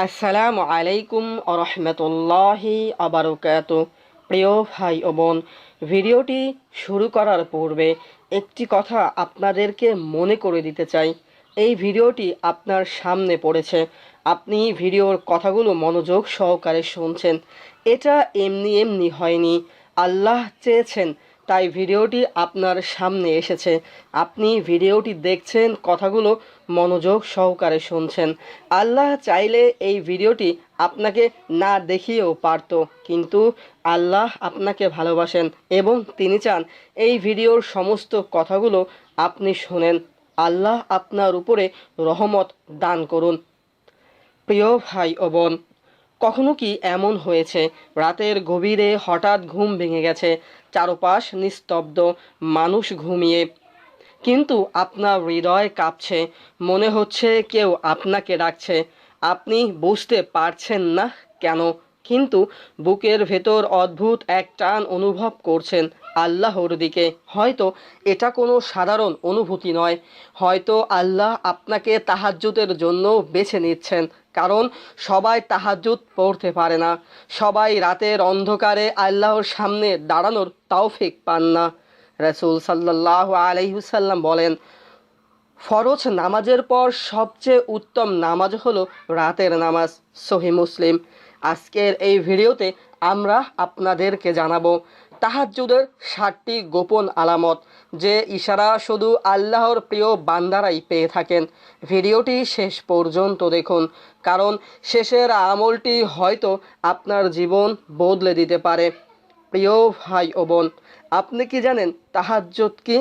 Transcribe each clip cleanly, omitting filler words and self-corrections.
আসসালামু আলাইকুম আরহামতুল্লাহি আবারকাতু। প্রিয় ভাই ও বোন, ভিডিওটি শুরু করার পূর্বে একটি কথা আপনাদেরকে মনে করে দিতে চাই। এই ভিডিওটি আপনার সামনে পড়েছে, আপনি ভিডিওর কথাগুলো মনোযোগ সহকারে শুনছেন। এটা এমনি এমনি হয়নি, আল্লাহ চেয়েছেন তাই ভিডিওটি আপনার সামনে এসেছে। আপনি ভিডিওটি দেখছেন, কথাগুলো মনোযোগ সহকারে শুনছেন। আল্লাহ চাইলে এই ভিডিওটি আপনাকে না দেখিয়েও পারত, কিন্তু আল্লাহ আপনাকে ভালোবাসেন এবং তিনি চান এই ভিডিওর সমস্ত কথাগুলো আপনি শোনেন। আল্লাহ আপনার উপরে রহমত দান করুন। প্রিয় ভাই ও বোন, কখনো কি এমন হয়েছে রাতের গভীরে হঠাৎ ঘুম ভেঙে গেছে, চারপাশ নিস্তব্ধ, মানুষ ঘুমিয়ে, কিন্তু আপনার হৃদয় কাঁপছে, মনে হচ্ছে কেউ আপনাকে ডাকছে, আপনি বুঝতে পারছেন না কেন, কিন্তু বুকের ভেতর অদ্ভুত এক টান অনুভব করছেন আল্লাহর দিকে। হয়তো এটা কোনো সাধারণ অনুভূতি নয়, হয়তো আল্লাহ আপনাকে তাহাজ্জুদের জন্য বেছে নিচ্ছেন, কারণ সবাই তাহাজ্জুদ পড়তে পারে না, সবাই রাতের অন্ধকারে আল্লাহর সামনে দাঁড়ানোর তৌফিক পান না। রাসূল সাল্লাল্লাহু আলাইহি ওয়াসাল্লাম বলেন, ফরজ নামাজের পর সবচেয়ে উত্তম নামাজ হলো রাতের নামাজ। সহিহ মুসলিম। আজকের এই ভিডিওতে আমরা আপনাদেরকে জানাবো তাহাজ্জুদের 7টি গোপন আলামত, যে ইশারা শুধু আল্লাহর প্রিয় বান্দারাই পেয়ে থাকেন। ভিডিওটি শেষ পর্যন্ত দেখুন, কারণ শেষের আমলটি হয়তো আপনার জীবন বদলে দিতে পারে। প্রিয় ভাই ও বোন, আপনি কি জানেন তাহাজ্জুদ কি?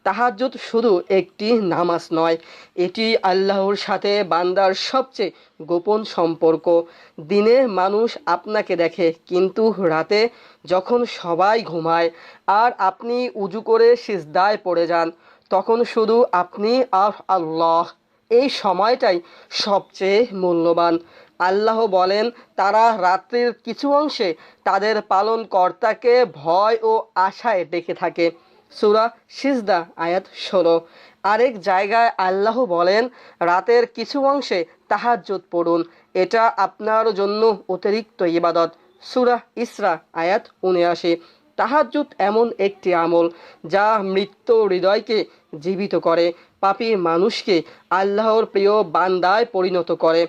তাহাজ্জুদ শুধু একটি নামাজ নয়, এটি আল্লাহর সাথে বান্দার সবচেয়ে গোপন সম্পর্ক। দিনে মানুষ আপনাকে দেখে, কিন্তু রাতে যখন সবাই ঘুমায় আর আপনি উজু করে সিজদায় পড়ে যান, তখন শুধু আপনি আর আল্লাহ। এই সময়টাই সবচেয়ে মূল্যবান। আল্লাহ বলেন, তারা রাত্রির কিছু অংশে তাদের পালনকর্তাকে ভয় ও আশায় ডেকে থাকে। সূরা সিজদা আয়াত 16। আরেক জায়গায় আল্লাহ বলেন, রাতের কিছু অংশে তাহাজ্জুদ পড়ুন, এটা আপনার জন্য অতিরিক্ত ইবাদত। সূরা ইসরা আয়াত 79। তাহাজ্জুদ এমন একটি আমল যা মৃত হৃদয়কে জীবিত করে, পাপী মানুষকে আল্লাহর প্রিয় বান্দায় পরিণত করে।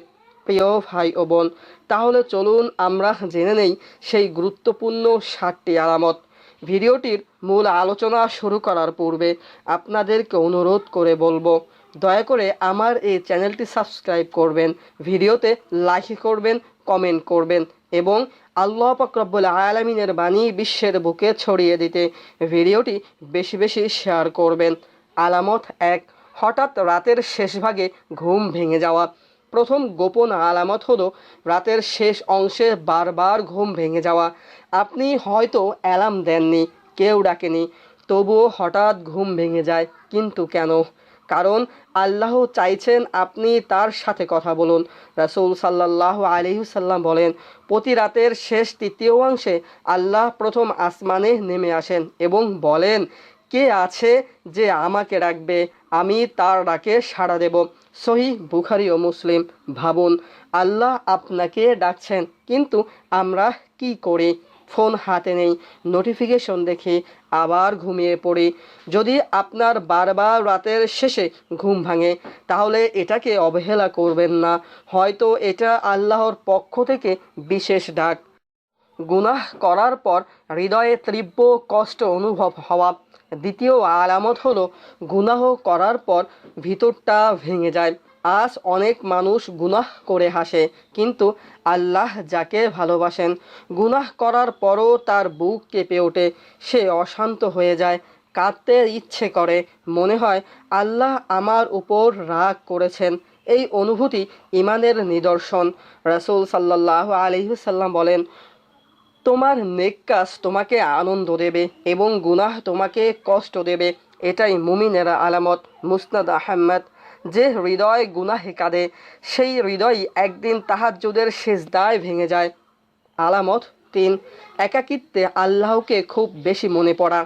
প্রিয় ভাই ও বোন, তাহলে চলুন আমরা জেনে নেই সেই গুরুত্বপূর্ণ 7টি আলামত। ভিডিওটির মূল আলোচনা শুরু করার পূর্বে আপনাদেরকে অনুরোধ করে বলবো, দয়া করে আমার এই চ্যানেলটি সাবস্ক্রাইব করবেন, ভিডিওতে লাইক করবেন, কমেন্ট করবেন এবং আল্লাহ পাক রব্বুল আলামিনের বাণী বিশ্বের বুকে ছড়িয়ে দিতে ভিডিওটি বেশি বেশি শেয়ার করবেন। আলামত 1, হঠাৎ রাতের শেষ ভাগে ঘুম ভেঙে যাওয়া। প্রথম গোপন আলামত হলো রাতের শেষ অংশে বারবার ঘুম ভেঙে যাওয়া। আপনি হয়তো অ্যালার্ম দেননি, কেউ ডাকেনি, তবুও হঠাৎ ঘুম ভেঙে যায়। কিন্তু কেন? কারণ আল্লাহ চাইছেন আপনি তার সাথে কথা বলুন। রাসূল সাল্লাল্লাহু আলাইহি ওয়াসাল্লাম বলেন, প্রতি রাতের শেষ তৃতীয় অংশে আল্লাহ প্রথম আসমানে নেমে আসেন এবং বলেন, কে আছে যে আমাকে ডাকবে, আমি তার ডাকে সাড়া দেব। সহিহ বুখারী ও মুসলিম। ভাবুন, আল্লাহ আপনাকে ডাকছেন, কিন্তু আমরা কি করি? ফোন হাতে নেই, নোটিফিকেশন দেখি, আবার ঘুমিয়ে পড়ি। যদি আপনার বারবার রাতের শেষে ঘুম ভাঙে, তাহলে এটাকে অবহেলা করবেন না, হয়তো এটা আল্লাহর পক্ষ থেকে বিশেষ ডাক। গুনাহ করার পর হৃদয়ে তীব্র কষ্ট অনুভব হওয়া। দ্বিতীয় আলামত হলো গুনাহ করার পর ভিতরটা ভেঙে যায়। আজ অনেক মানুষ গুনাহ করে হাসে, কিন্তু আল্লাহ যাকে ভালোবাসেন, গুনাহ করার পরও তার বুক কেঁপে ওঠে, সে অশান্ত হয়ে যায়, কাঁদতে ইচ্ছে করে, মনে হয় আল্লাহ আমার উপর রাগ করেছেন। এই অনুভূতি ঈমানের নিদর্শন। রাসূল সাল্লাল্লাহু আলাইহি ওয়াসাল্লাম বলেন, তোমার নেক কাজ তোমাকে আনন্দ দেবে এবং গুনাহ তোমাকে কষ্ট দেবে, এটাই মুমিনের আলামত। মুসনাদ আহমদ। যে হৃদয় গুনাহে কাঁদে, সেই হৃদয় একদিন তাহাজ্জুদের সিজদায় ভেঙে যায়। আলামত 3, একাকিত্বে আল্লাহকে খুব বেশি মনে পড়া।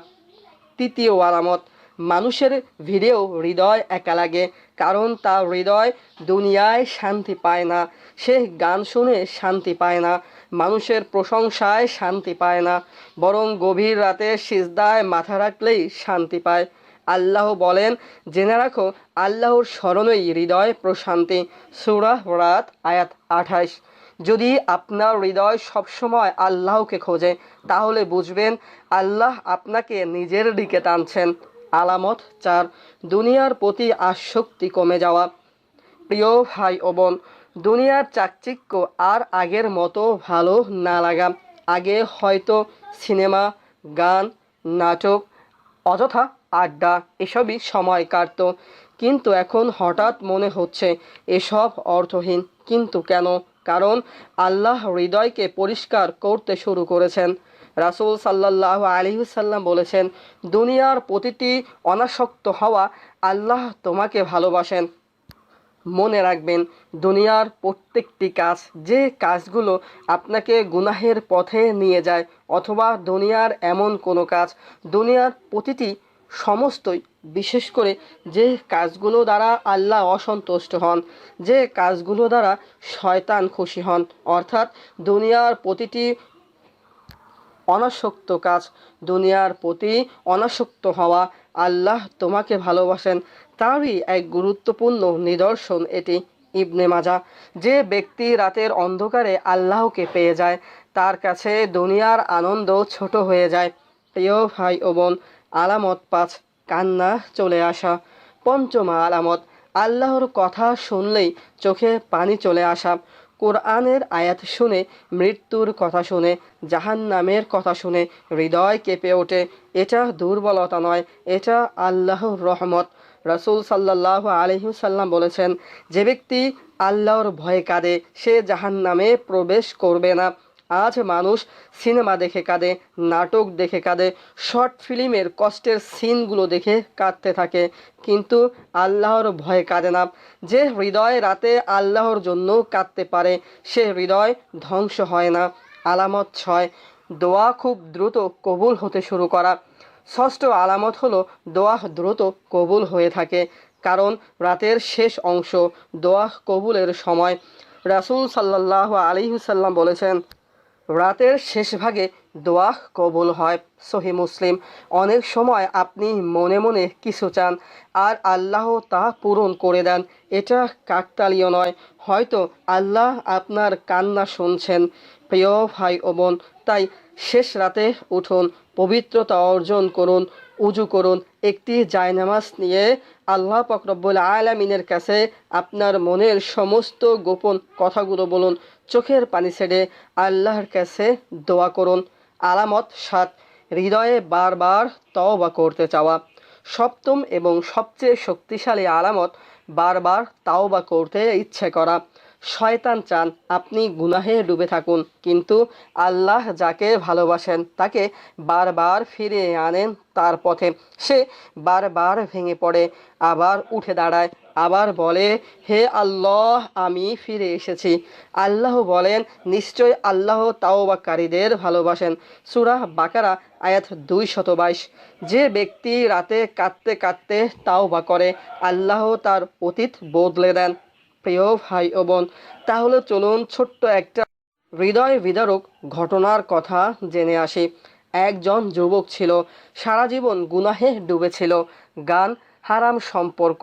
তৃতীয় আলামত, মানুষের ভিড়েও হৃদয় একা লাগে, কারণ তার হৃদয় দুনিয়ায় শান্তি পায় না, সে গান শুনে শান্তি পায় না, মানুষের প্রশংসায় শান্তি পায় না, বরং গভীর রাতে সিজদায় মাথা রাখলেই শান্তি পায়। আল্লাহ বলেন, জেনে রাখো আল্লাহর স্মরণেই হৃদয় প্রশান্তি। সূরা রাত আয়াত 28। যদি আপনার হৃদয় সবসময় আল্লাহকে খোঁজে তাহলে বুঝবেন আল্লাহ আপনাকে নিজের দিকে টানছেন। আলামত 4, দুনিয়ার প্রতি আসক্তি কমে যাওয়া। প্রিয় ভাই ও বোন, দুনিয়ার চাকচিক্য আর আগের মতো ভালো না লাগা। আগে হয়তো সিনেমা, গান, নাটক, অযথা আড্ডা এসবই সময় কাটত, কিন্তু এখন হঠাৎ মনে হচ্ছে এসব অর্থহীন। কিন্তু কেন? কারণ আল্লাহ হৃদয়কে পরিষ্কার করতে শুরু করেছেন। রাসূল সাল্লাল্লাহু আলাইহি ওয়াসাল্লাম বলেছেন, দুনিয়ার প্রতিটি অনাসক্ত হওয়া আল্লাহ তোমাকে ভালোবাসেন। মনে রাখবেন, দুনিয়ার প্রত্যেকটি কাজ, যে কাজগুলো আপনাকে গুনাহের পথে নিয়ে যায়, অথবা দুনিয়ার এমন কোনো কাজ, দুনিয়ার প্রতিটি সমস্তই, বিশেষ করে যে কাজগুলো দ্বারা আল্লাহ অসন্তুষ্ট হন, যে কাজগুলো দ্বারা শয়তান খুশি হন, অর্থাৎ দুনিয়ার প্রতিটি অনাসক্ত কাজ, দুনিয়ার প্রতি অনাসক্ত হওয়া আল্লাহ তোমাকে ভালোবাসেন তারই এক গুরুত্বপূর্ণ নিদর্শন এটি। ইবনে মাজাহ, যে ব্যক্তি রাতের অন্ধকারে আল্লাহকে পেয়ে যায় তার কাছে দুনিয়ার আনন্দ ছোট হয়ে যায়। প্রিয় ভাই ও বোন, আলামত 5, কান্না চলে আসা। পঞ্চম আলামত, আল্লাহর কথা শুনলেই চোখে পানি চলে আসা। কোরআনের আয়াত শুনে, মৃত্যুর কথা শুনে, জাহান্নামের কথা শুনে হৃদয় কেঁপে ওঠে। এটা দুর্বলতা নয়, এটা আল্লাহর রহমত। রাসূল সাল্লাল্লাহু আলাইহি ওয়াসাল্লাম বলেছেন, যে ব্যক্তি আল্লাহর ভয়ে কাঁদে সে জাহান্নামে প্রবেশ করবে না। আজ মানুষ সিনেমা দেখে কাঁদে, নাটক দেখে কাঁদে, শর্ট ফিল্মের কষ্টের সিনগুলো দেখে কাঁদতে থাকে, কিন্তু আল্লাহর ভয়ে কাঁদে না। যে হৃদয় রাতে আল্লাহর জন্য কাঁদতে পারে সে হৃদয় ধ্বংস হয় না। আলামত 6, দোয়া খুব দ্রুত কবুল হতে শুরু করা। ষষ্ঠ আলামত হলো দোয়া দ্রুত কবুল হয়ে থাকে, কারণ রাতের শেষ অংশ দোয়া কবুলের সময়। রাসূল সাল্লাল্লাহু আলাইহি ওয়াসাল্লাম বলেছেন, রাতের শেষ ভাগে দোয়া কবুল হয়। সহিহ মুসলিম। অনেক সময় আপনি মনে মনে কিছু চান আর আল্লাহ তা পূরণ করে দেন। এটা কাকতালীয় নয়, হয়তো আল্লাহ আপনার কান্না শুনছেন। প্রিয় ভাই ও বোন, তাই শেষ রাতে উঠুন, পবিত্রতা অর্জন করুন, উজু করুন, একটি জায়নামাজ নিয়ে আল্লাহ পাক রব্বুল আলামিনের কাছে আপনার মনের সমস্ত গোপন কথাগুলো বলুন, চোখের পানি ছেড়ে আল্লাহর কাছে দোয়া করুন। আলামত 7, হৃদয়ে বারবার তওবা করতে চাওয়া। সপ্তম এবং সবচেয়ে শক্তিশালী আলামত বারবার তাওবা করতে ইচ্ছে করা। শয়তান চান আপনি গুনাহে ডুবে থাকুন, কিন্তু আল্লাহ যাকে ভালোবাসেন তাকে বারবার ফিরিয়ে আনেন তার পথে। সে বারবার ভেঙে পড়ে, আবার উঠে দাঁড়ায়, আবার বলে, হে আল্লাহ আমি ফিরে এসেছি। আল্লাহ বলেন, নিশ্চয় আল্লাহ তাওবাকারীদের ভালোবাসেন। সূরা বাকারা আয়াত 222। যে ব্যক্তি রাতে কাঁদতে কাঁদতে তাওবা করে আল্লাহ তার অতীত বদলে দেন। প্রিয় ভাই ও বোন, তাহলে চলুন ছোট্ট একটা হৃদয় বিদারক ঘটনার কথা জেনে আসি। একজন যুবক ছিল, সারা জীবন গুনাহে ডুবেছিল। গান, হারাম সম্পর্ক,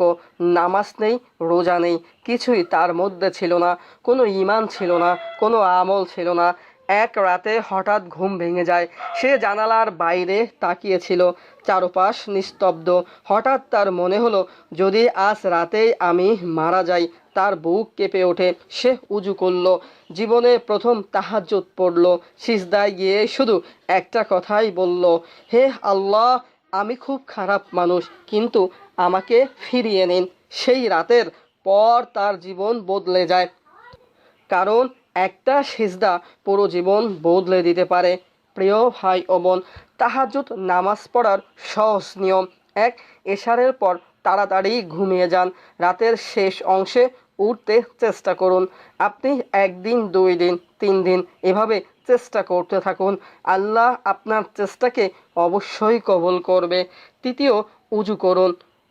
নামাজ নেই, রোজা নেই, কিছুই তার মধ্যে ছিল না। কোনো ঈমান ছিল না, কোনো আমল ছিল না। এক রাতে হঠাৎ ঘুম ভেঙে যায়। সে জানালার বাইরে তাকিয়েছিল, চারপাশ নিস্তব্ধ। হঠাৎ তার মনে হলো, যদি আজ রাতেই আমি মারা যাই। তার বুক কেঁপে ওঠে। সে উজু করল, জীবনে প্রথম তাহাজ্জুদ পড়ল, সিজদায় গিয়ে শুধু একটা কথাই বলল, হে আল্লাহ, আমি খুব খারাপ মানুষ, কিন্তু আমাকে ফিরিয়ে নিন। সেই রাতের পর তার জীবন বদলে যায়, কারণ একটা সিজদা পুরো জীবন বদলে দিতে পারে। প্রিয় ভাই ও বোন, তাহাজ্জুদ নামাজ পড়ার সহজ নিয়ম 1, এশারের পর তাড়াতাড়ি ঘুমিয়ে যান। রাতের শেষ অংশে উঠতে চেষ্টা করুন। আপনি 1 দিন, 2 দিন, 3 দিন এভাবে চেষ্টা করতে থাকুন। আল্লাহ আপনার চেষ্টাকে অবশ্যই কবুল করবে। তৃতীয়, উজু করুন।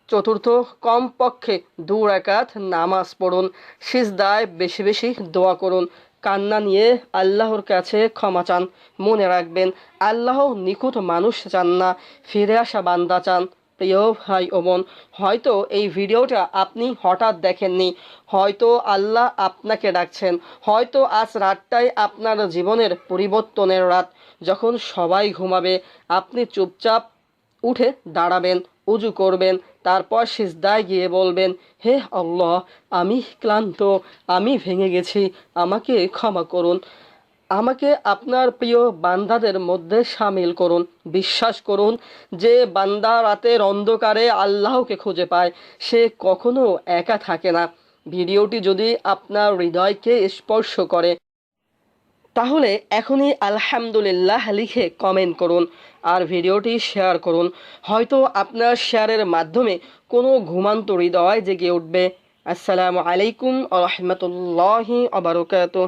চতুর্থ, কমপক্ষে 2 রাকাত নামাজ পড়ুন। সিজদায় বেশি বেশি দোয়া করুন। কান্না নিয়ে আল্লাহর কাছে ক্ষমা চান। মনে রাখবেন, আল্লাহ নিখুঁত মানুষ চান না, ফিরে আসা বান্দা চান। প্রিয় ভাই ও বোন, হয়তো এই ভিডিওটা আপনি হঠাৎ দেখেননি, হয়তো আল্লাহ আপনাকে ডাকছেন, হয়তো আজ রাতটাই আপনার জীবনের পরিবর্তনের রাত। যখন সবাই ঘুমাবে, আপনি চুপচাপ উঠে দাঁড়াবেন, উজু করবেন, তারপর সিজদায় গিয়ে বলবেন, হে আল্লাহ, আমি ক্লান্ত, আমি ভেঙে গেছি, আমাকে ক্ষমা করুন। আমাকে আপনার প্রিয় বান্দাদের মধ্যে সামিল করুন। বিশ্বাস করুন, যে বান্দা রাতের অন্ধকারে আল্লাহকে খুঁজে পায়, সে কখনো একা থাকে না। ভিডিওটি যদি আপনার হৃদয়কে স্পর্শ করে, তাহলে এখনই আলহামদুলিল্লাহ লিখে কমেন্ট করুন আর ভিডিওটি শেয়ার করুন। হয়তো আপনার শেয়ারের মাধ্যমে কোনো ঘুমান্ত হৃদয় জেগে উঠবে। আসসালামু আলাইকুম ওয়া রাহমাতুল্লাহি ওয়া বারাকাতুহু।